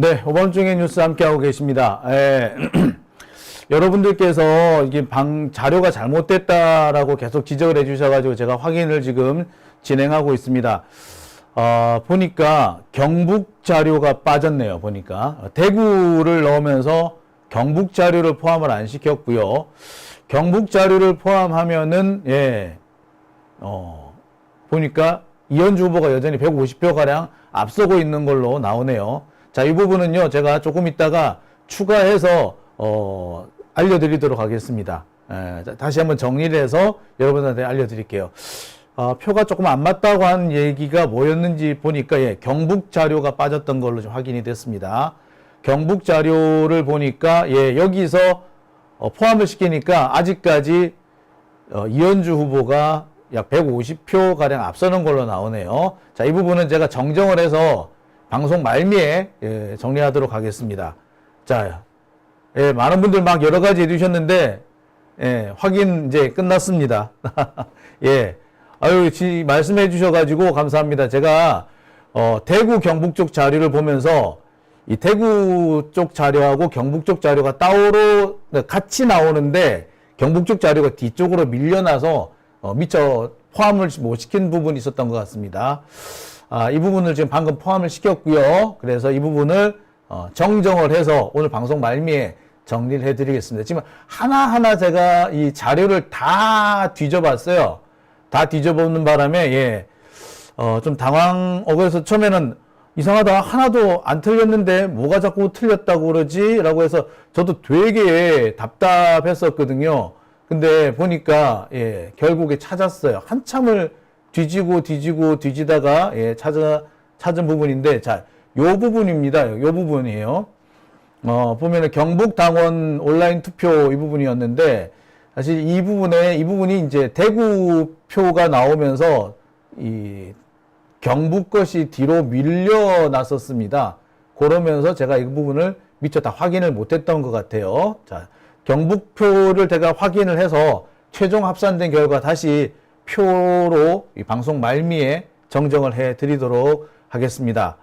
네, 오밤중의 뉴스 함께하고 계십니다. 여러분들께서 이게 자료가 잘못됐다라고 계속 지적을 해주셔가지고 제가 확인을 지금 진행하고 있습니다. 보니까 경북 자료가 빠졌네요. 보니까 대구를 넣으면서 경북 자료를 포함을 안 시켰고요. 경북 자료를 포함하면은 보니까 이현주 후보가 여전히 150표 가량 앞서고 있는 걸로 나오네요. 자, 이 부분은요, 제가 조금 있다가 추가해서, 알려드리도록 하겠습니다. 다시 한번 정리를 해서 여러분한테 알려드릴게요. 표가 조금 안 맞다고 한 얘기가 뭐였는지 보니까, 경북 자료가 빠졌던 걸로 좀 확인이 됐습니다. 경북 자료를 보니까, 여기서, 포함을 시키니까 아직까지, 이현주 후보가 약 150표 가량 앞서는 걸로 나오네요. 자, 이 부분은 제가 정정을 해서 방송 말미에 정리하도록 하겠습니다. 자, 많은 분들 막 여러 가지 해주셨는데 확인 이제 끝났습니다. 아유, 말씀해 주셔가지고 감사합니다. 제가 대구 경북 쪽 자료를 보면서 이 대구 쪽 자료하고 경북 쪽 자료가 따로 같이 나오는데 경북 쪽 자료가 뒤쪽으로 밀려나서 미처 포함을 못 시킨 부분이 있었던 것 같습니다. 이 부분을 지금 방금 포함을 시켰고요. 그래서 이 부분을 정정을 해서 오늘 방송 말미에 정리를 해드리겠습니다. 지금 하나하나 제가 이 자료를 다 뒤져봤어요. 다 뒤져보는 바람에 좀 그래서 처음에는 이상하다, 하나도 안 틀렸는데 뭐가 자꾸 틀렸다고 그러지? 라고 해서 저도 되게 답답했었거든요. 근데 보니까 결국에 찾았어요. 한참을 뒤지다가 찾은 부분인데, 자, 요 부분입니다. 요 부분이에요. 보면은 경북 당원 온라인 투표 이 부분이었는데, 사실 이 부분이 이제 대구 표가 나오면서 이 경북 것이 뒤로 밀려났었습니다. 그러면서 제가 이 부분을 미처 다 확인을 못했던 것 같아요. 자, 경북표를 제가 확인을 해서 최종 합산된 결과 다시 표로 이 방송 말미에 정정을 해 드리도록 하겠습니다.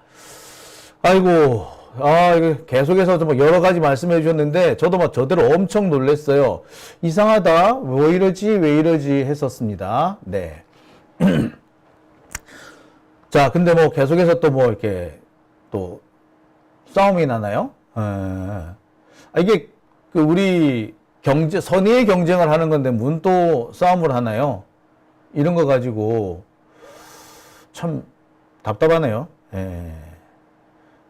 아이고, 이거 계속해서 좀 여러 가지 말씀해 주셨는데, 저도 막 저대로 엄청 놀랐어요. 이상하다, 왜 이러지 했었습니다. 네. 자, 근데 뭐 계속해서 또 뭐 이렇게 또 싸움이 나나요? 이게 우리 선의의 경쟁을 하는 건데, 문 또 싸움을 하나요? 이런 거 가지고 참 답답하네요.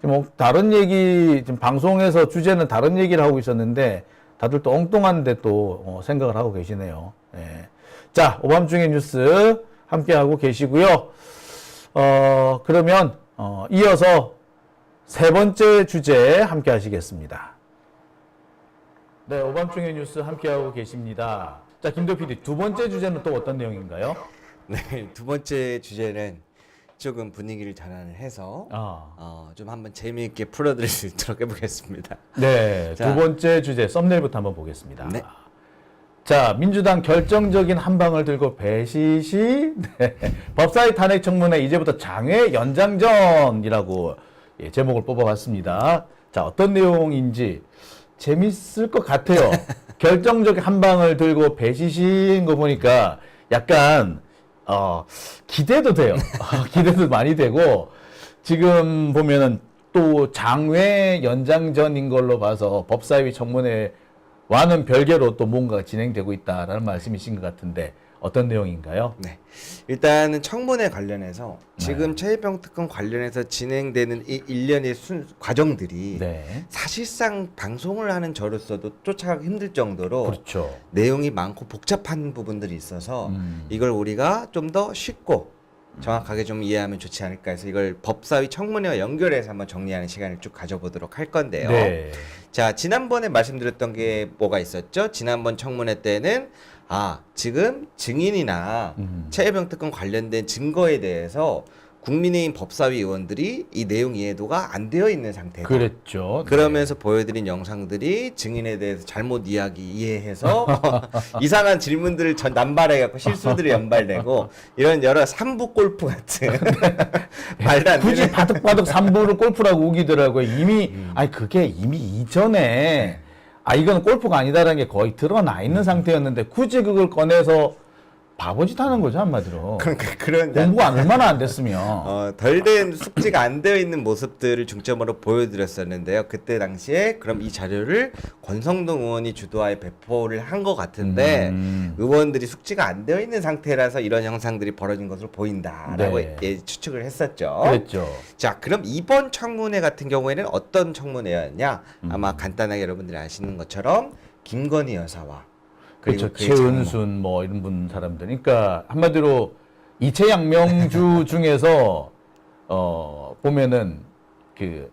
지금 다른 얘기, 지금 방송에서 주제는 다른 얘기를 하고 있었는데, 다들 또 엉뚱한데 또 생각을 하고 계시네요. 자, 오밤중의 뉴스 함께하고 계시고요. 그러면, 이어서 세 번째 주제 함께 하시겠습니다. 네, 오밤중의 뉴스 함께하고 계십니다. 자, 김도 PD, 두 번째 주제는 또 어떤 내용인가요? 네, 두 번째 주제는 조금 분위기를 전환을 해서 좀 한번 재미있게 풀어드릴 수 있도록 해보겠습니다. 네, 자, 두 번째 주제 썸네일부터 한번 보겠습니다. 네. 자, 민주당 결정적인 한 방을 들고 배시시 법사위 탄핵 청문회 이제부터 장외 연장전이라고 제목을 뽑아봤습니다. 자, 어떤 내용인지 재밌을 것 같아요. 결정적 한 방을 들고 배시시인 거 보니까 약간 기대도 돼요. 기대도 많이 되고, 지금 보면은 또 장외 연장전인 걸로 봐서 법사위 청문회와는 별개로 또 뭔가 진행되고 있다라는 말씀이신 것 같은데 어떤 내용인가요? 네, 일단은 청문회 관련해서 지금 최혜병 특검 관련해서 진행되는 이 일련의 과정들이 사실상 방송을 하는 저로서도 쫓아가기 힘들 정도로 그렇죠. 내용이 많고 복잡한 부분들이 있어서 이걸 우리가 좀 더 쉽고 정확하게 좀 이해하면 좋지 않을까 해서 이걸 법사위 청문회와 연결해서 한번 정리하는 시간을 쭉 가져보도록 할 건데요. 자, 지난번에 말씀드렸던 게 뭐가 있었죠? 지난번 청문회 때는 지금 증인이나 최혜병 특검 관련된 증거에 대해서 국민의힘 법사위 의원들이 이 내용 이해도가 안 되어 있는 상태다. 그랬죠. 그러면서 보여드린 영상들이 증인에 대해서 잘못 이해해서 이상한 질문들을 남발해갖고 실수들이 연발되고 이런 여러 삼부 골프 같은 말도 안 굳이 되는 바득바득 3부를 골프라고 우기더라고요. 이미 아니 그게 이미 이전에 이건 골프가 아니다라는 게 거의 드러나 있는 상태였는데 굳이 그걸 꺼내서 바보짓 하는 거죠, 한마디로. 그러니까 그런 공부가 얼마나 안 됐으면. 덜 된 숙지가 안 되어 있는 모습들을 중점으로 보여드렸었는데요. 그때 당시에 그럼 이 자료를 권성동 의원이 주도하에 배포를 한 것 같은데 의원들이 숙지가 안 되어 있는 상태라서 이런 현상들이 벌어진 것으로 보인다라고 네. 추측을 했었죠. 그랬죠. 자, 그럼 이번 청문회 같은 경우에는 어떤 청문회였냐? 아마 간단하게 여러분들이 아시는 것처럼 김건희 여사와 그렇죠. 그리고 그의 최은순 뭐 이런 분 사람들. 그러니까 한마디로 이채양명주 중에서 보면은 그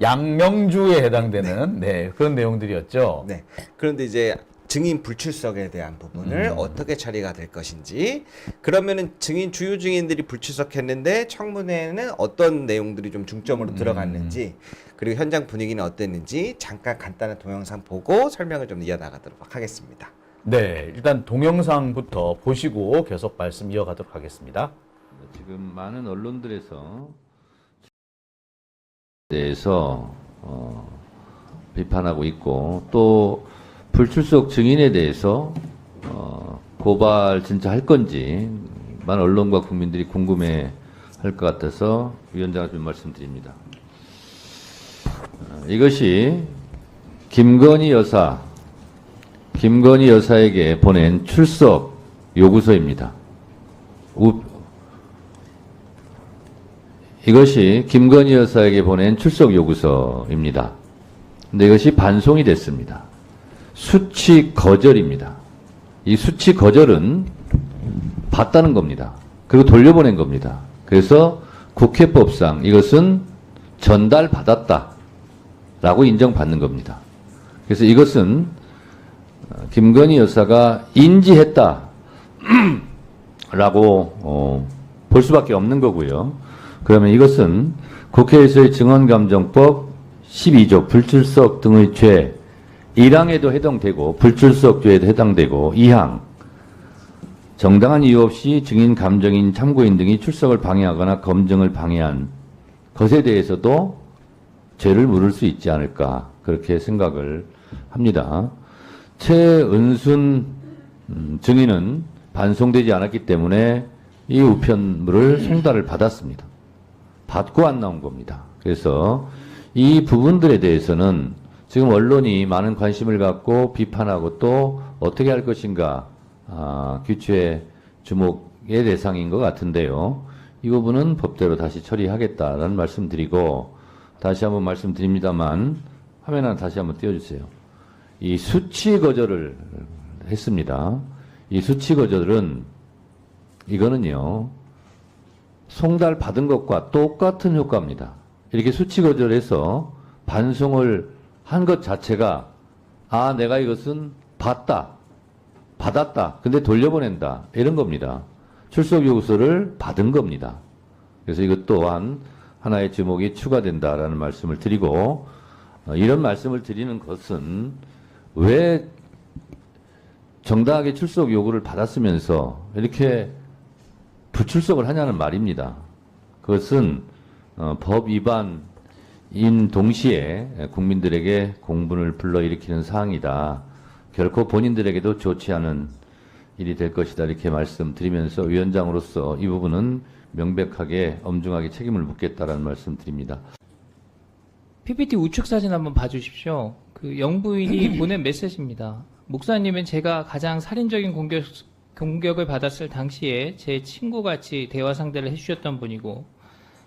양명주에 해당되는 네, 그런 내용들이었죠. 네. 그런데 이제 증인 불출석에 대한 부분을 어떻게 처리가 될 것인지, 그러면은 주요 증인들이 불출석했는데 청문회에는 어떤 내용들이 좀 중점으로 들어갔는지, 그리고 현장 분위기는 어땠는지 잠깐 간단한 동영상 보고 설명을 좀 이어나가도록 하겠습니다. 네, 일단 동영상부터 보시고 계속 말씀 이어가도록 하겠습니다. 지금 많은 언론들에서 대해서 비판하고 있고, 또 불출석 증인에 대해서 고발 진짜 할 건지 많은 언론과 국민들이 궁금해 할 것 같아서 위원장을 좀 말씀드립니다. 이것이 김건희 여사에게 보낸 출석 요구서입니다. 이것이 김건희 여사에게 보낸 출석 요구서입니다. 근데 이것이 반송이 됐습니다. 수치 거절입니다. 이 수치 거절은 봤다는 겁니다. 그리고 돌려보낸 겁니다. 그래서 국회법상 이것은 전달받았다라고 인정받는 겁니다. 그래서 이것은 김건희 여사가 인지했다라고 볼 수밖에 없는 거고요. 그러면 이것은 국회에서의 증언감정법 12조 불출석 등의 죄 1항에도 해당되고 불출석죄에도 해당되고 2항 정당한 이유 없이 증인, 감정인, 참고인 등이 출석을 방해하거나 검증을 방해한 것에 대해서도 죄를 물을 수 있지 않을까 그렇게 생각을 합니다. 최은순 증인은 반송되지 않았기 때문에 이 우편물을 송달을 받았습니다. 받고 안 나온 겁니다. 그래서 이 부분들에 대해서는 지금 언론이 많은 관심을 갖고 비판하고 또 어떻게 할 것인가 규칙의 주목의 대상인 것 같은데요. 이 부분은 법대로 다시 처리하겠다라는 말씀드리고, 다시 한번 말씀드립니다만 화면 하나 다시 한번 띄워주세요. 이 수치 거절을 했습니다. 이 수치 거절은 이거는요 송달 받은 것과 똑같은 효과입니다. 이렇게 수치 거절해서 반송을 한 것 자체가 내가 이것은 받았다. 근데 돌려보낸다. 이런 겁니다. 출석 요구서를 받은 겁니다. 그래서 이것 또한 하나의 주목이 추가된다라는 말씀을 드리고, 이런 말씀을 드리는 것은 왜 정당하게 출석 요구를 받았으면서 이렇게 불출석을 하냐는 말입니다. 그것은 법 위반인 동시에 국민들에게 공분을 불러일으키는 사항이다. 결코 본인들에게도 좋지 않은 일이 될 것이다. 이렇게 말씀드리면서 위원장으로서 이 부분은 명백하게 엄중하게 책임을 묻겠다라는 말씀드립니다. PPT 우측 사진 한번 봐주십시오. 그 영부인이 보낸 메시지입니다. 목사님은 제가 가장 살인적인 공격을 받았을 당시에 제 친구같이 대화 상대를 해주셨던 분이고,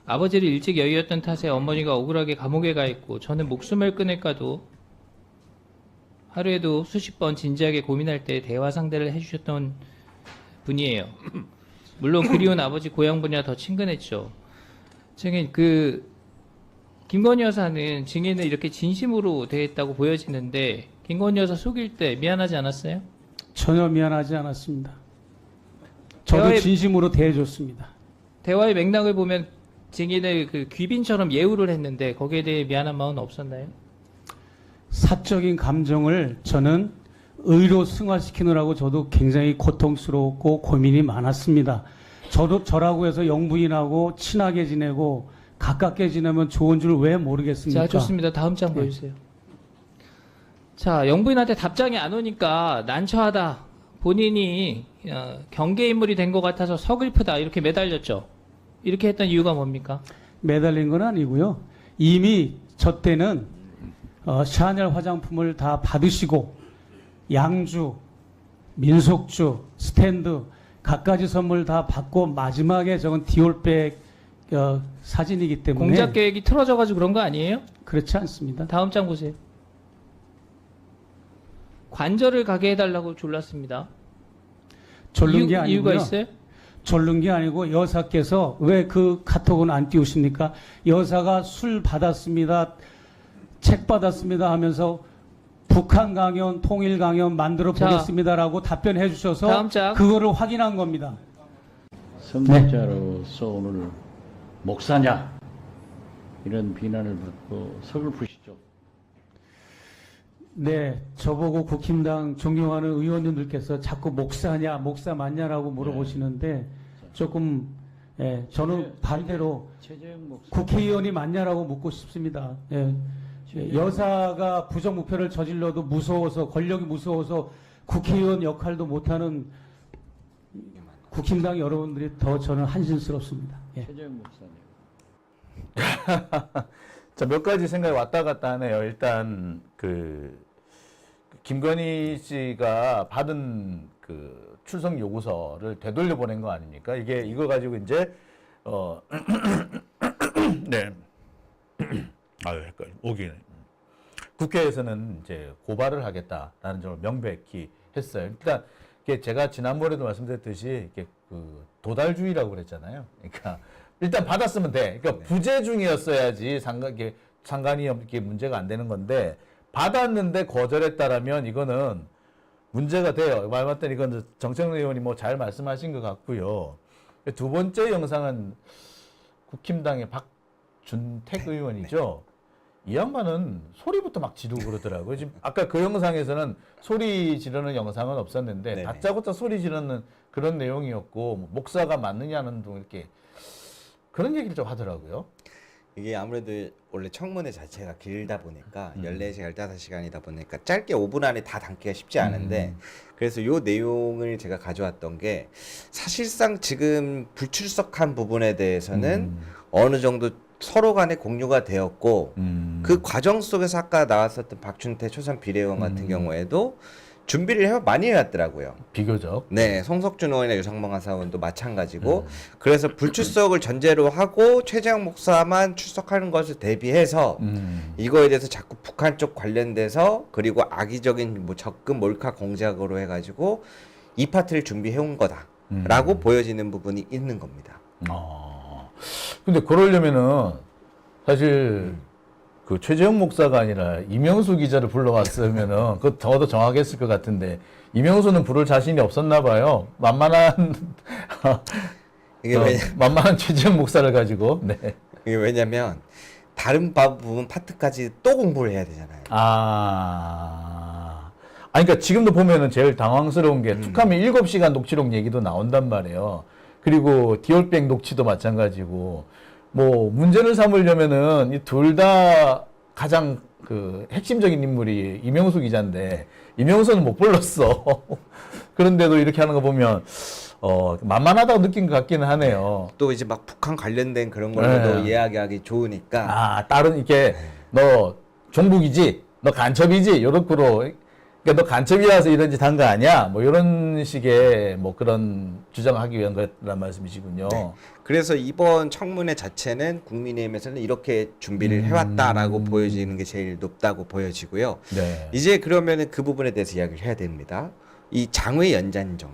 아버지를 일찍 여의었던 탓에 어머니가 억울하게 감옥에 가 있고, 저는 목숨을 끊을까도 하루에도 수십 번 진지하게 고민할 때 대화 상대를 해주셨던 분이에요. 물론 그리운 아버지 고향분이라 더 친근했죠. 증인, 김건희 여사는 증인을 이렇게 진심으로 대했다고 보여지는데, 김건희 여사 속일 때 미안하지 않았어요? 전혀 미안하지 않았습니다. 저도 대화의- 진심으로 대해줬습니다. 대화의 맥락을 보면 증인을 그 귀빈처럼 예우를 했는데 거기에 대해 미안한 마음은 없었나요? 사적인 감정을 저는 의로 승화시키느라고 저도 굉장히 고통스럽고 고민이 많았습니다. 저도 저라고 해서 영부인하고 친하게 지내고 가깝게 지내면 좋은 줄 왜 모르겠습니까? 자, 좋습니다. 다음 장 네. 보여주세요. 자, 영부인한테 답장이 안 오니까 난처하다. 본인이 경계 인물이 된 것 같아서 서글프다. 이렇게 매달렸죠. 이렇게 했던 이유가 뭡니까? 매달린 건 아니고요. 이미 저 때는 샤넬 화장품을 다 받으시고 양주, 민속주, 스탠드 갖가지 선물 다 받고 마지막에 저건 디올백 사진이기 때문에 공작 계획이 틀어져가지고 그런 거 아니에요? 그렇지 않습니다. 다음 장 보세요. 관절을 가게 해달라고 졸랐습니다. 졸른 게 아니고요. 이유가 있어요? 졸른 게 아니고 여사께서 왜 그 카톡은 안 띄우십니까? 여사가 술 받았습니다. 책 받았습니다 하면서 북한 강연, 통일 강연 만들어 자, 보겠습니다라고 답변해 주셔서 다음 장. 그거를 확인한 겁니다. 선물자로서 오늘 목사냐 이런 비난을 받고 서글프시죠. 네, 저보고 국힘당 존경하는 의원님들께서 자꾸 목사냐, 목사 맞냐라고 물어보시는데 조금 저는 반대로 최재형 목사 국회의원이 맞냐라고 묻고 싶습니다. 여사가 부정부패를 저질러도 무서워서 권력이 무서워서 국회의원 역할도 못하는 국힘당 여러분들이 더 저는 한심스럽습니다. 최재형 목사님. 자, 몇 가지 생각이 왔다 갔다 하네요. 일단 김건희 씨가 받은 그 출석 요구서를 되돌려 보낸 거 아닙니까? 이거 가지고 이제 네. 아유, 헷갈려. 오기네. 국회에서는 이제 고발을 하겠다라는 점을 명백히 했어요. 일단 이게 제가 지난번에도 말씀드렸듯이 이게 그 도달주의라고 그랬잖아요. 그러니까 일단 받았으면 돼. 그러니까 부재 중이었어야지 상관이 없게 문제가 안 되는 건데 받았는데 거절했다라면 이거는 문제가 돼요. 말 맞더니 이건 정청래 의원이 뭐 잘 말씀하신 것 같고요. 두 번째 영상은 국힘당의 박준택 의원이죠. 이 양반은 소리부터 막 지르고 그러더라고요. 지금 아까 그 영상에서는 소리 지르는 영상은 없었는데 네네. 다짜고짜 소리 지르는 그런 내용이었고 뭐 목사가 맞느냐는 등 이렇게 그런 얘기를 좀 하더라고요. 이게 아무래도 원래 청문회 자체가 길다 보니까 14시간, 15시간이다 보니까 짧게 5분 안에 다 담기가 쉽지 않은데 그래서 요 내용을 제가 가져왔던 게 사실상 지금 불출석한 부분에 대해서는 어느 정도 서로 간에 공유가 되었고 그 과정 속에서 아까 나왔었던 박준태 초선 비례의원 같은 경우에도 준비를 많이 해왔더라고요. 비교적. 네, 송석준 의원이나 유상범 하사원도 마찬가지고 그래서 불출석을 전제로 하고 최재형 목사만 출석하는 것을 대비해서 이거에 대해서 자꾸 북한 쪽 관련돼서 그리고 악의적인 뭐 적금 몰카 공작으로 해가지고 이 파트를 준비해온 거다라고 보여지는 부분이 있는 겁니다. 근데 그러려면은 사실 그 최재형 목사가 아니라 이명수 기자를 불러왔으면은 그 더 정확했을 것 같은데 이명수는 부를 자신이 없었나 봐요. 만만한 이게 만만한 최재형 목사를 가지고. 네. 이게 왜냐면 다른 부분 파트까지 또 공부를 해야 되잖아요. 그러니까 지금도 보면은 제일 당황스러운 게 툭하면 7시간 녹취록 얘기도 나온단 말이에요. 그리고 디올백 녹취도 마찬가지고 뭐 문제를 삼으려면은 이 둘 다 가장 그 핵심적인 인물이 이명수 기자인데 이명수는 못 불렀어. 그런데도 이렇게 하는 거 보면 만만하다고 느낀 것 같기는 하네요. 또 이제 막 북한 관련된 그런 걸로도 네. 이야기하기 좋으니까 다른 이렇게 너 종북이지, 너 간첩이지, 요렇게로. 그러니까 너 간첩이라서 이런 짓 한 거 아니야? 뭐 이런 식의 뭐 그런 주장하기 위한 거란 말씀이시군요. 네. 그래서 이번 청문회 자체는 국민의힘에서는 이렇게 준비를 해왔다라고 보여지는 게 제일 높다고 보여지고요. 네. 이제 그러면은 그 부분에 대해서 이야기를 해야 됩니다. 이 장외 연장정.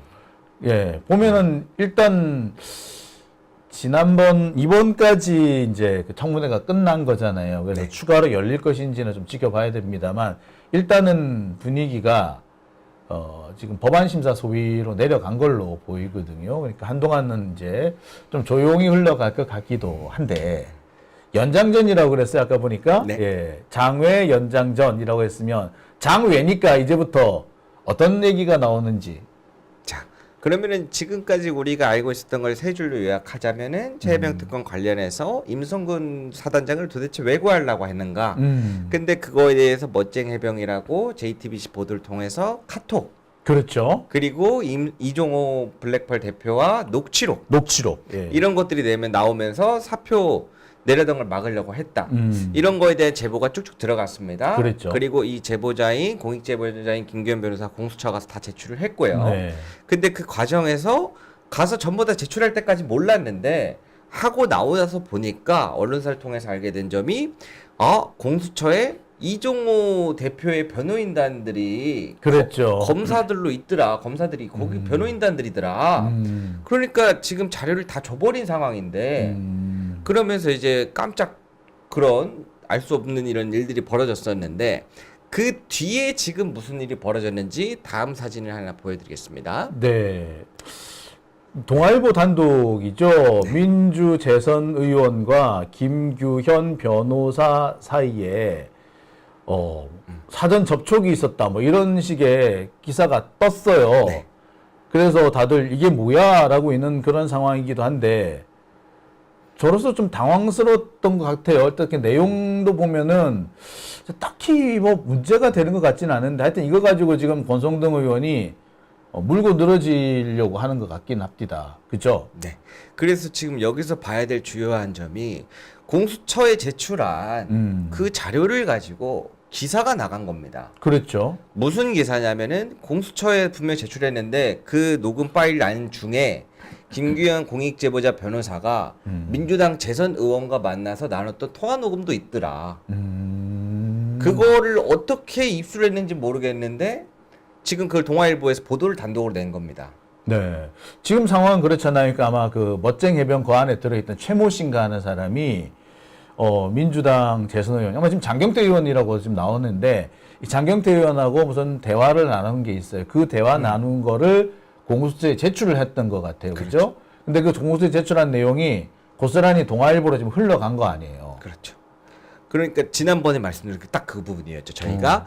예, 보면은 일단 이번까지 이제 그 청문회가 끝난 거잖아요. 그래서 네. 추가로 열릴 것인지는 좀 지켜봐야 됩니다만 일단은 분위기가 지금 법안 심사 소위로 내려간 걸로 보이거든요. 그러니까 한동안은 이제 좀 조용히 흘러갈 것 같기도 한데, 연장전이라고 그랬어요. 아까 보니까. 네. 예, 장외 연장전이라고 했으면, 장외니까 이제부터 어떤 얘기가 나오는지. 자, 그러면은 지금까지 우리가 알고 있었던 걸 세 줄로 요약하자면은 최혜병 특검 관련해서 임성근 사단장을 도대체 왜 구하려고 했는가? 근데 그거에 대해서 멋쟁 해병이라고 JTBC 보도를 통해서 카톡, 그렇죠. 그리고 이종호 블랙펄 대표와 녹취록 녹취록. 예. 이런 것들이 나오면서 사표 내려던 걸 막으려고 했다. 이런 거에 대한 제보가 쭉쭉 들어갔습니다. 그랬죠. 그리고 이 제보자인 공익제보자인 김규현 변호사 공수처 가서 다 제출을 했고요. 네. 근데 그 과정에서 가서 전부 다 제출할 때까지 몰랐는데 하고 나오서 보니까 언론사를 통해서 알게 된 점이 공수처에 이종호 대표의 변호인단들이 그랬죠. 검사들로 있더라. 검사들이 거기 변호인단들이더라. 그러니까 지금 자료를 다 줘버린 상황인데 그러면서 이제 깜짝 그런 알 수 없는 이런 일들이 벌어졌었는데 그 뒤에 지금 무슨 일이 벌어졌는지 다음 사진을 하나 보여드리겠습니다. 네. 동아일보 단독이죠. 민주재선 의원과 김규현 변호사 사이에 사전 접촉이 있었다. 뭐 이런 식의 기사가 떴어요. 네. 그래서 다들 이게 뭐야라고 있는 그런 상황이기도 한데 저로서 좀 당황스러웠던 것 같아요. 어떻게 내용도 보면은 딱히 뭐 문제가 되는 것 같지는 않은데 하여튼 이거 가지고 지금 권성동 의원이 물고 늘어지려고 하는 것 같긴 합니다. 그죠? 네. 그래서 지금 여기서 봐야 될 주요한 점이 공수처에 제출한 그 자료를 가지고 기사가 나간 겁니다. 그렇죠. 무슨 기사냐면은 공수처에 분명히 제출했는데 그 녹음 파일 안 중에 김규현 공익제보자 변호사가 민주당 재선 의원과 만나서 나눴던 통화 녹음도 있더라. 그거를 어떻게 입수했는지 모르겠는데 지금 그걸 동아일보에서 보도를 단독으로 낸 겁니다. 네. 지금 상황은 그렇잖아요. 그러니까 아마 그 멋쟁 해변 그 안에 들어있던 최모 씨인가 하는 사람이 민주당 재선 의원, 아마 지금 장경태 의원이라고 지금 나오는데 이 장경태 의원하고 무슨 대화를 나눈 게 있어요. 그 대화 나눈 거를 공수처에 제출을 했던 것 같아요. 그죠? 근데 그 공수처에 제출한 내용이 고스란히 동아일보로 지금 흘러간 거 아니에요. 그렇죠. 그러니까 지난번에 말씀드린 딱 그 부분이었죠. 저희가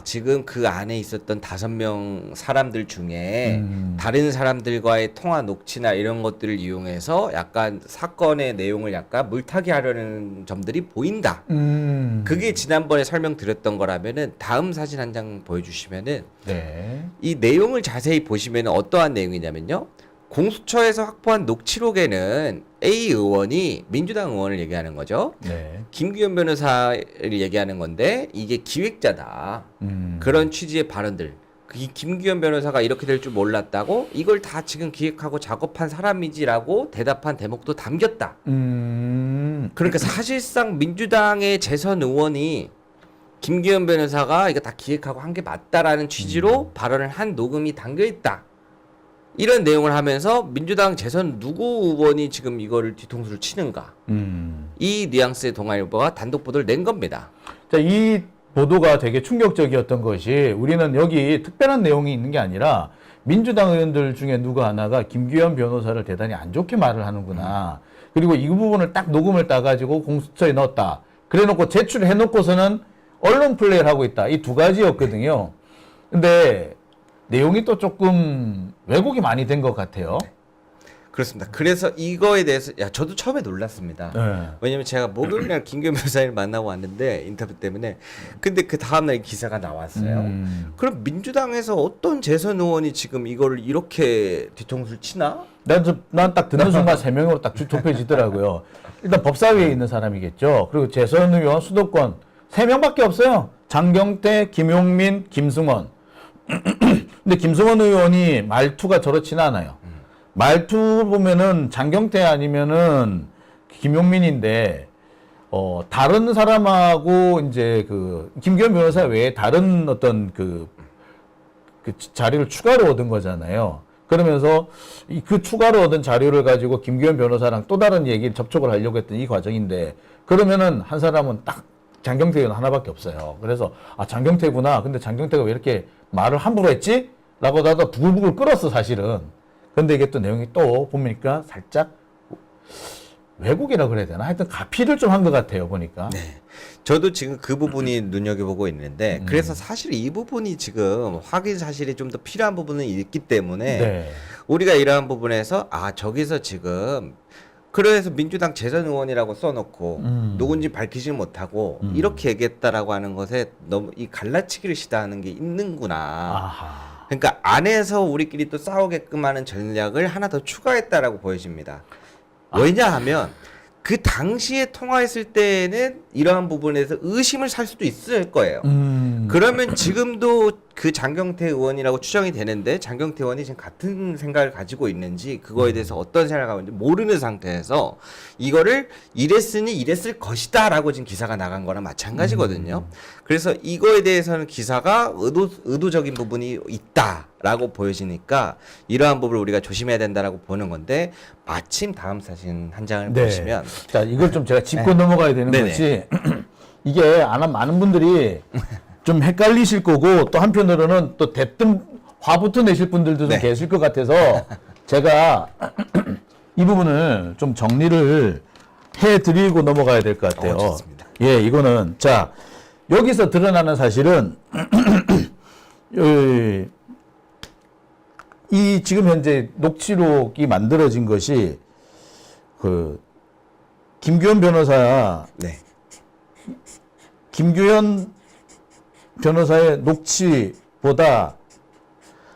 지금 그 안에 있었던 5명 사람들 중에 다른 사람들과의 통화 녹취나 이런 것들을 이용해서 약간 사건의 내용을 약간 물타기 하려는 점들이 보인다. 그게 지난번에 설명드렸던 거라면은 다음 사진 한 장 보여주시면은 네. 이 내용을 자세히 보시면은 어떠한 내용이냐면요. 공수처에서 확보한 녹취록에는 A 의원이 민주당 의원을 얘기하는 거죠. 네. 김규현 변호사를 얘기하는 건데 이게 기획자다. 그런 취지의 발언들. 이 김규현 변호사가 이렇게 될 줄 몰랐다고 이걸 다 지금 기획하고 작업한 사람이지라고 대답한 대목도 담겼다. 그러니까 사실상 민주당의 재선 의원이 김규현 변호사가 이거 다 기획하고 한 게 맞다라는 취지로 발언을 한 녹음이 담겨 있다. 이런 내용을 하면서 민주당 재선 누구 의원이 지금 이거를 뒤통수를 치는가. 이 뉘앙스의 동아일보가 단독 보도를 낸 겁니다. 자, 이 보도가 되게 충격적이었던 것이 우리는 여기 특별한 내용이 있는 게 아니라 민주당 의원들 중에 누구 하나가 김규현 변호사를 대단히 안 좋게 말을 하는구나. 그리고 이 부분을 딱 녹음을 따가지고 공수처에 넣었다. 그래 놓고 제출해 놓고서는 언론 플레이를 하고 있다. 이 두 가지였거든요. 근데 내용이 또 조금 왜곡이 많이 된 것 같아요. 그렇습니다. 그래서 이거에 대해서 저도 처음에 놀랐습니다. 네. 왜냐면 제가 목요일날 김규현 변호사를 만나고 왔는데 인터뷰 때문에 근데 그 다음날 기사가 나왔어요. 그럼 민주당에서 어떤 재선 의원이 지금 이거를 이렇게 뒤통수를 치나? 난 딱 듣는 순간 3명으로 딱 좁혀지더라고요. 일단 법사위에 있는 사람이겠죠. 그리고 재선 의원 수도권 3명밖에 없어요. 장경태, 김용민, 김승원. 근데 김승원 의원이 말투가 저렇지는 않아요. 말투 보면은 장경태 아니면은 김용민인데, 다른 사람하고 이제 김규현 변호사 외에 다른 어떤 그 자료를 추가로 얻은 거잖아요. 그러면서 그 추가로 얻은 자료를 가지고 김규현 변호사랑 또 다른 얘기를 접촉을 하려고 했던 이 과정인데, 그러면은 한 사람은 딱 장경태 의원 하나밖에 없어요. 그래서 아 장경태구나. 근데 장경태가 왜 이렇게 말을 함부로 했지? 라고 나도 부글부글 끓었어 사실은. 근데 이게 또 내용이 또 보니까 살짝 왜곡이라 그래야 되나? 하여튼 가피를 좀 한 것 같아요 보니까. 네. 저도 지금 그 부분이 눈여겨보고 있는데 그래서 사실 이 부분이 지금 확인 사실이 좀 더 필요한 부분은 있기 때문에 네. 우리가 이러한 부분에서 아 저기서 지금 그래서 민주당 재선 의원이라고 써놓고 누군지 밝히지 못하고 이렇게 얘기했다라고 하는 것에 너무 이 갈라치기를 시도하는 게 있는구나. 아하. 그러니까 안에서 우리끼리 또 싸우게끔 하는 전략을 하나 더 추가했다라고 보여집니다. 왜냐하면 그 당시에 통화했을 때는 이러한 부분에서 의심을 살 수도 있을 거예요. 그러면 지금도 그 장경태 의원이라고 추정이 되는데 장경태 의원이 지금 같은 생각을 가지고 있는지 그거에 대해서 어떤 생각을 하고 있는지 모르는 상태에서 이거를 이랬으니 이랬을 것이다라고 지금 기사가 나간 거랑 마찬가지거든요. 그래서 이거에 대해서는 기사가 의도적인 부분이 있다라고 보여지니까 이러한 부분을 우리가 조심해야 된다라고 보는 건데 마침 다음 사진 한 장을 네. 보시면 자, 이걸 좀 제가 짚고 넘어가야 되는 네네. 것이 이게 아마 많은 분들이 좀 헷갈리실 거고 또 한편으로는 또 대뜸 화부터 내실 분들도 좀 네. 계실 것 같아서 제가 이 부분을 좀 정리를 해드리고 넘어가야 될 것 같아요. 좋습니다. 예, 이거는 자 여기서 드러나는 사실은 이 지금 현재 녹취록이 만들어진 것이 그 김규현 변호사 네. 김규현 변호사의 녹취보다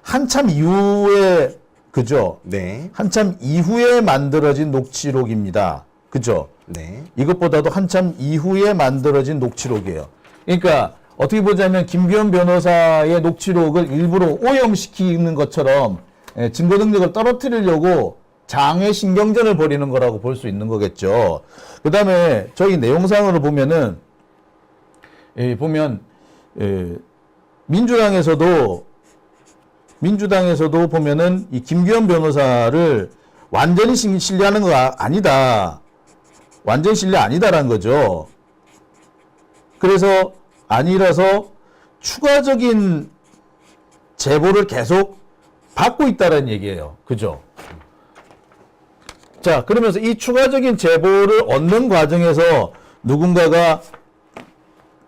한참 이후에 그죠? 네. 한참 이후에 만들어진 녹취록입니다. 그죠? 네. 이것보다도 한참 이후에 만들어진 녹취록이에요. 그러니까 어떻게 보자면 김규현 변호사의 녹취록을 일부러 오염시키는 것처럼 증거 능력을 떨어뜨리려고 장외 신경전을 벌이는 거라고 볼 수 있는 거겠죠. 그 다음에 저희 내용상으로 보면은 보면 민주당에서도 보면은 이 김규현 변호사를 완전히 신뢰하는 거 아니다. 완전 신뢰 아니다라는 거죠. 그래서 아니라서 추가적인 제보를 계속 받고 있다는 얘기예요. 그죠? 자, 그러면서 이 추가적인 제보를 얻는 과정에서 누군가가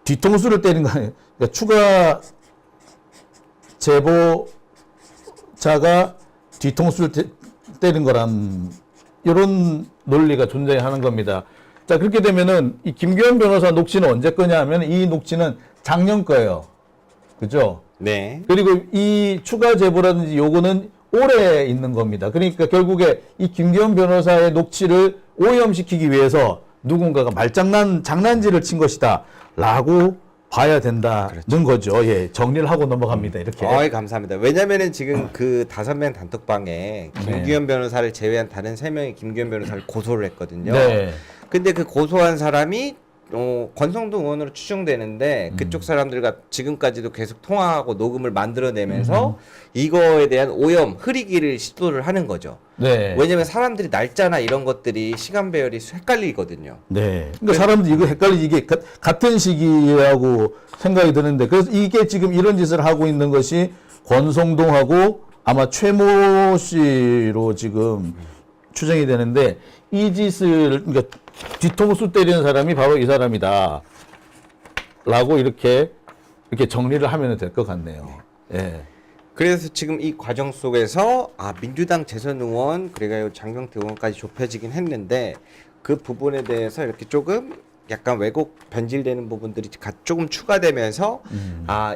뒤통수를 때린 거 아니에요. 그러니까 추가 제보자가 뒤통수를 때린 거란 이런 논리가 존재하는 겁니다. 자, 그렇게 되면은 이 김규현 변호사 녹취는 언제 거냐 하면 이 녹취는 작년 거예요. 그죠? 네. 그리고 이 추가 제보라든지 요거는 올해 있는 겁니다. 그러니까 결국에 이 김규현 변호사의 녹취를 오염시키기 위해서 누군가가 장난질을 친 것이다. 라고 봐야 된다는 거죠. 예, 정리를 하고 넘어갑니다. 이렇게. 감사합니다. 왜냐면은 지금 그 5명 단톡방에 김규현 변호사를 제외한 다른 3명이 김규현 변호사를 고소를 했거든요. 네. 근데 그 고소한 사람이 권성동 의원으로 추정되는데 그쪽 사람들과 지금까지도 계속 통화하고 녹음을 만들어내면서 이거에 대한 오염, 흐리기를 시도를 하는 거죠. 네. 왜냐면 사람들이 날짜나 이런 것들이 시간 배열이 헷갈리거든요. 네. 그러니까 사람들이 이거 헷갈리지 이게 같은 시기라고 생각이 드는데 그래서 이게 지금 이런 짓을 하고 있는 것이 권성동하고 아마 최모 씨로 지금 추정이 되는데 이 짓을 그러니까 뒤통수 때리는 사람이 바로 이 사람이다. 라고 이렇게 정리를 하면 될 것 같네요. 예. 그래서 지금 이 과정 속에서 민주당 재선 의원 그리고 장경태 의원까지 좁혀지긴 했는데 그 부분에 대해서 이렇게 조금 약간 왜곡 변질되는 부분들이 조금 추가되면서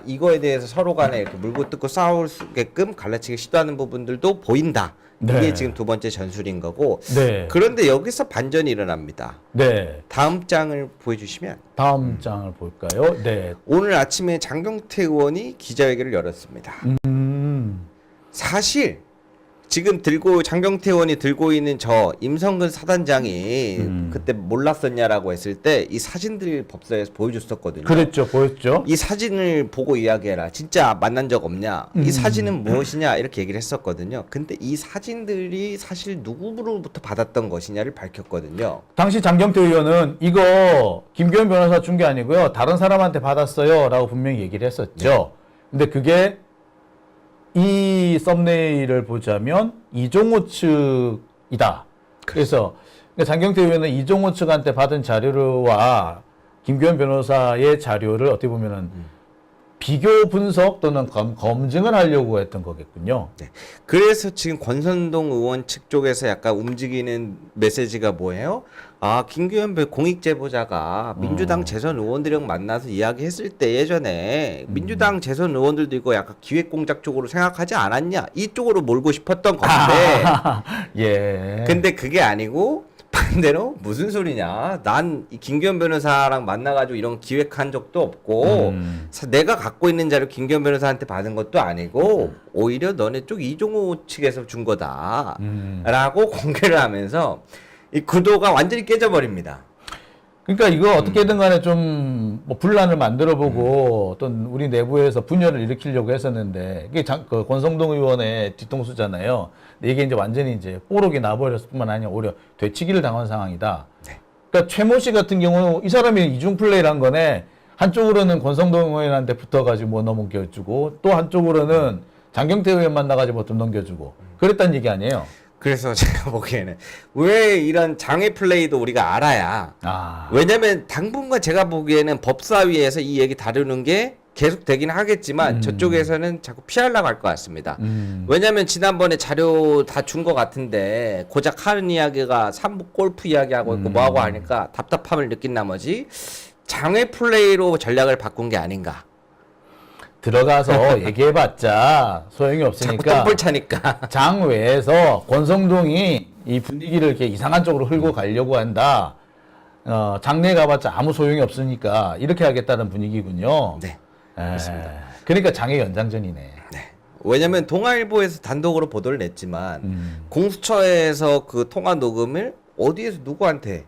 이거에 대해서 서로 간에 이렇게 물고 뜯고 싸울 수게끔 갈라치기 시도하는 부분들도 보인다. 네. 이게 지금 두 번째 전술인 거고. 네. 그런데 여기서 반전이 일어납니다. 네. 다음 장을 보여주시면 다음 장을 볼까요? 네. 오늘 아침에 장경태 의원이 기자회견을 열었습니다. 사실 지금 장경태 의원이 들고 있는 저 임성근 사단장이 그때 몰랐었냐라고 했을 때 이 사진들 법사에서 보여줬었거든요. 그랬죠, 보였죠. 이 사진을 보고 이야기해라. 진짜 만난 적 없냐? 이 사진은 무엇이냐? 이렇게 얘기를 했었거든요. 근데 이 사진들이 사실 누구로부터 받았던 것이냐를 밝혔거든요. 당시 장경태 의원은 이거 김규현 변호사 준 게 아니고요. 다른 사람한테 받았어요. 라고 분명히 얘기를 했었죠. 근데 그게 이 썸네일을 보자면 이종호 측이다. 그래서 장경태 의원은 이종호 측한테 받은 자료와 김규현 변호사의 자료를 어떻게 보면은 비교 분석 또는 검증을 하려고 했던 거겠군요. 네. 그래서 지금 권선동 의원 측 쪽에서 약간 움직이는 메시지가 뭐예요? 아, 김규현 공익제보자가 민주당 재선 의원들이랑 만나서 이야기했을 때 예전에 민주당 재선 의원들도 이거 약간 기획공작 쪽으로 생각하지 않았냐? 이쪽으로 몰고 싶었던 건데. 예. 근데 그게 아니고 반대로 무슨 소리냐? 난 이 김규현 변호사랑 만나가지고 이런 기획한 적도 없고 내가 갖고 있는 자료 김규현 변호사한테 받은 것도 아니고 오히려 너네 쪽 이종호 측에서 준 거다라고 공개를 하면서 이 구도가 완전히 깨져버립니다. 그러니까 이거 어떻게든 간에 좀 뭐 분란을 만들어보고 또 우리 내부에서 분열을 일으키려고 했었는데 이게 그 권성동 의원의 뒤통수잖아요. 근데 이게 이제 완전히 이제 뽀록이 나버렸을 뿐만 아니라 오히려 되치기를 당한 상황이다. 그러니까 최모 씨 같은 경우 이 사람이 이중 플레이를 한 거네. 한쪽으로는 권성동 의원한테 붙어가지고 뭐 넘겨주고 또 한쪽으로는 장경태 의원 만나가지고 좀 넘겨주고 그랬다는 얘기 아니에요. 그래서 제가 보기에는 왜 이런 장애 플레이도 우리가 알아야. 왜냐면 당분간 제가 보기에는 법사위에서 이 얘기 다루는 게 계속 되긴 하겠지만 저쪽에서는 자꾸 피하려고 할 것 같습니다. 왜냐면 지난번에 자료 다 준 것 같은데 고작 하는 이야기가 삼부 골프 이야기하고 있고 뭐하고 하니까 답답함을 느낀 나머지 장애 플레이로 전략을 바꾼 게 아닌가. 들어가서 얘기해봤자 소용이 없으니까 자꾸 똥볼 차니까. 장 외에서 권성동이 이 분위기를 이렇게 이상한 쪽으로 흘고 가려고 한다. 장내 가봤자 아무 소용이 없으니까 이렇게 하겠다는 분위기군요. 네. 그렇습니다. 그러니까 장애 연장전이네. 네. 왜냐면 동아일보에서 단독으로 보도를 냈지만 공수처에서 그 통화 녹음을 어디에서 누구한테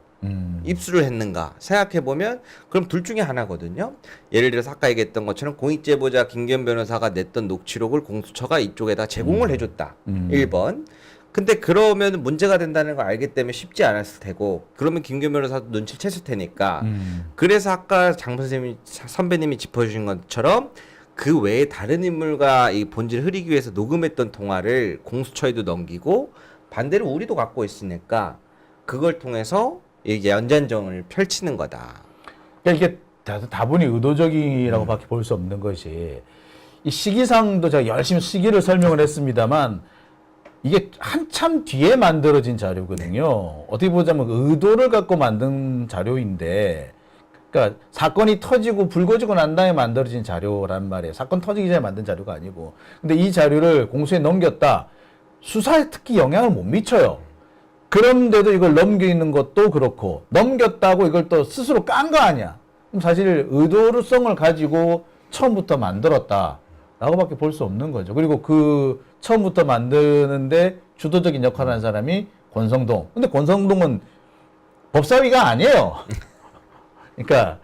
입수를 했는가 생각해보면 그럼 둘 중에 하나거든요. 예를 들어서 아까 얘기했던 것처럼 공익제보자 김규현 변호사가 냈던 녹취록을 공수처가 이쪽에다 제공을 해줬다. 1번. 근데 그러면 문제가 된다는 걸 알기 때문에 쉽지 않았을 테고 그러면 김규현 변호사도 눈치를 챘을 테니까 그래서 아까 장 선배님이 짚어주신 것처럼 그 외에 다른 인물과 이 본질을 흐리기 위해서 녹음했던 통화를 공수처에도 넘기고 반대로 우리도 갖고 있으니까 그걸 통해서 이게 연장전을 펼치는 거다. 그러니까 이게 다분히 의도적이라고 밖에 볼 수 없는 것이 이 시기상도 제가 열심히 시기를 설명을 했습니다만 이게 한참 뒤에 만들어진 자료거든요. 어떻게 보자면 의도를 갖고 만든 자료인데 그러니까 사건이 터지고 불거지고 난 다음에 만들어진 자료란 말이에요. 사건 터지기 전에 만든 자료가 아니고. 근데 이 자료를 공수에 넘겼다. 수사에 특히 영향을 못 미쳐요. 그런데도 이걸 넘기는 것도 그렇고 넘겼다고 이걸 또 스스로 깐 거 아니야. 그럼 사실 의도성을 가지고 처음부터 만들었다라고밖에 볼 수 없는 거죠. 그리고 그 처음부터 만드는데 주도적인 역할을 한 사람이 권성동. 근데 권성동은 법사위가 아니에요. 그러니까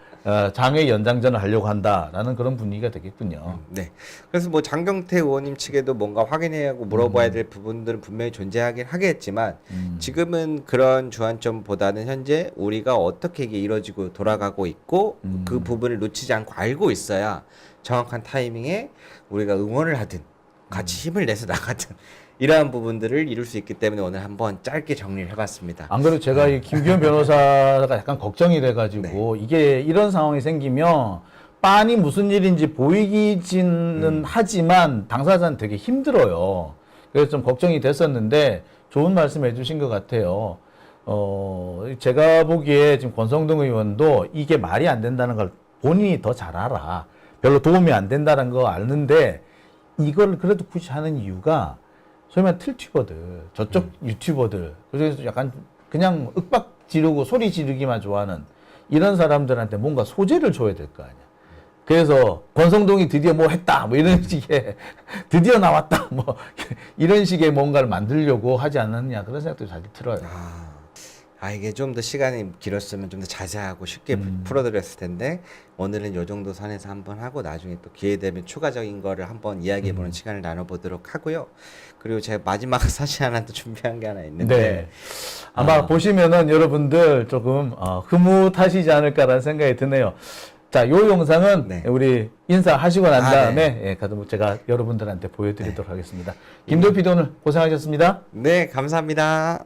장외 연장전을 하려고 한다라는 그런 분위기가 되겠군요. 네. 그래서 뭐 장경태 의원님 측에도 뭔가 확인해야 하고 물어봐야 될 부분들은 분명히 존재하긴 하겠지만 지금은 그런 주안점보다는 현재 우리가 어떻게 이게 이루어지고 돌아가고 있고 그 부분을 놓치지 않고 알고 있어야 정확한 타이밍에 우리가 응원을 하든 같이 힘을 내서 나가든 이러한 부분들을 이룰 수 있기 때문에 오늘 한번 짧게 정리를 해봤습니다. 안 그래도 제가 이 김규현 변호사가 약간 걱정이 돼가지고 이게 이런 상황이 생기면 빤히 무슨 일인지 보이기는 하지만 당사자는 되게 힘들어요. 그래서 좀 걱정이 됐었는데 좋은 말씀 해주신 것 같아요. 제가 보기에 지금 권성동 의원도 이게 말이 안 된다는 걸 본인이 더 잘 알아. 별로 도움이 안 된다는 거 아는데 이걸 그래도 굳이 하는 이유가 소위 말하는 틀튜버들, 저쪽 유튜버들, 그래서 약간 그냥 윽박 지르고 소리 지르기만 좋아하는 이런 사람들한테 뭔가 소재를 줘야 될 거 아니야. 그래서 권성동이 드디어 뭐 했다, 뭐 이런 식의 드디어 나왔다, 뭐 이런 식의 뭔가를 만들려고 하지 않느냐 그런 생각도 사실 들어요. 이게 좀 더 시간이 길었으면 좀 더 자세하고 쉽게 풀어드렸을 텐데 오늘은 요 정도 선에서 한번 하고 나중에 또 기회 되면 추가적인 거를 한번 이야기해보는 시간을 나눠보도록 하고요. 그리고 제가 마지막 사실 하나 또 준비한 게 하나 있는데 네. 아마 보시면은 여러분들 조금 흐뭇하시지 않을까라는 생각이 드네요. 자, 요 영상은 네. 우리 인사하시고 난 아, 다음에 예, 가서 제가 여러분들한테 보여드리도록 하겠습니다. 김도희 PD 오늘 고생하셨습니다. 네, 감사합니다.